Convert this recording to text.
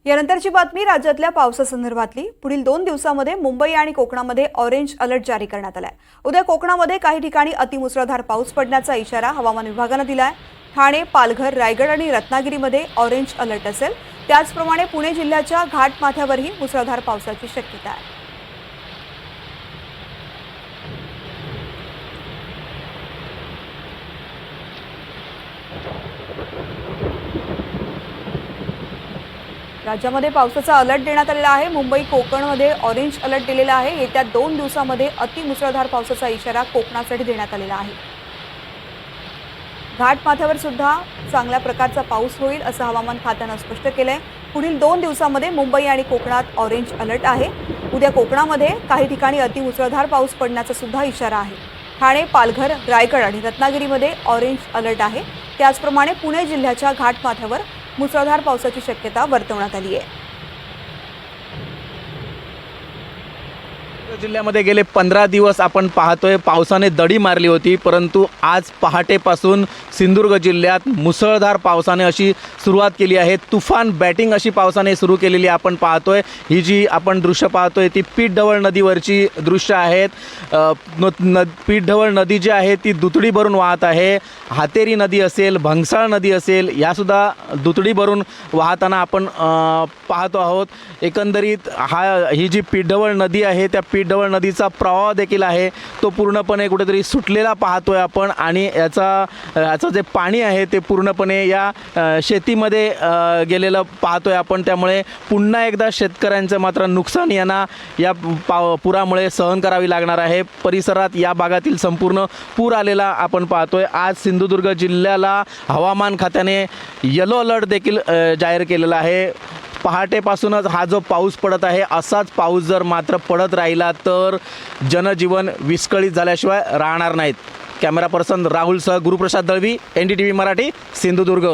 यानंतरची बातमी राज्यातल्या पावसासंदर्भातली। पुढील 2 दिवसांमध्ये मुंबई आणि कोकणामध्ये ऑरेंज अलर्ट जारी करण्यात आलाय। उद्या कोकणामध्ये काही ठिकाणी अतिमुसळधार पाऊस पडण्याचा इशारा हवामान विभागाने दिलाय। ठाणे, पालघर, रायगड आणि रत्नागिरीमध्ये ऑरेंज अलर्ट असेल। त्याचप्रमाणे पुणे जिल्ह्याच्या घाटमाथ्यावरही मुसळधार पावसाची शक्यता आहे। राज्यामध्ये पावसाचा अलर्ट देण्यात आलेला आहे। मुंबई कोकणमध्ये ऑरेंज अलर्ट दिलेला आहे। येत्या 2 दिवसांमध्ये अतिमुसळधार पावसाचा इशारा कोकणासाठी देण्यात आलेला आहे। घाटमाथ्यावर सुद्धा चांगल्या प्रकारचा पाऊस होईल असं हवामान खात्याने स्पष्ट केलंय। पुढील 2 दिवसांमध्ये मुंबई आणि कोकणात ऑरेंज अलर्ट आहे। उद्या कोकणामध्ये काही ठिकाणी अतिमुसळधार पाऊस पडण्याचा सुद्धा इशारा आहे। ठाणे, पालघर, रायगड आणि रत्नागिरीमध्ये ऑरेंज अलर्ट आहे। त्याचप्रमाणे पुणे जिल्ह्याच्या घाटमाथ्यावर मुसळधार पावसाची शक्यता वर्तवण्यात आली आहे। जिल्ह्यामध्ये गेले 15 दिवस आपण पाहतोय पावसाने दडी मारली होती, परंतु आज पहाटेपासून सिंधुदुर्ग जिल्ह्यात मुसळधार पावसाने अशी सुरुवात केली आहे। तुफान बॅटिंग अशी पावसाने सुरू केलेली आपण पाहतोय। ही जी आपण दृश्य पाहतोय ती पीठढवळ नदीवरची दृश्य आहेत। पीठढवळ नदी जी आहे ती दुतडी भरून वाहत आहे। हातेरी नदी असेल, भंगसाळ नदी असेल, यासुद्धा दुतडी भरून वाहताना आपण पाहतो आहोत। एकंदरीत ही जी पीठढवळ नदी आहे त्या पीठढवळ नदीचा प्रवाह देखील आहे तो पूर्णपणे कुठेतरी सुटलेला पाहतोय आपण, आणि याचं जे पाणी आहे ते पूर्णपणे या शेतीमध्ये गेलेलं पाहतोय आपण। त्यामुळे पुन्हा एकदा शेतकऱ्यांचं मात्र नुकसान यांना या पुरामुळे सहन करावी लागणार आहे। परिसरात या भागातील संपूर्ण पूर आलेला आपण पाहतोय। आज सिंधुदुर्ग जिल्ह्याला हवामान खात्याने येलो अलर्ट देखील जाहीर केलेला आहे। पहाटेपासूनच हा जो पाऊस पडत आहे असाच पाऊस जर मात्र पडत राहिला तर जनजीवन विस्कळीत झाल्याशिवाय राहणार नाहीत। कॅमेरा पर्सन राहुलसह गुरुप्रसाद दळवी, NDTV मराठी, सिंधुदुर्ग।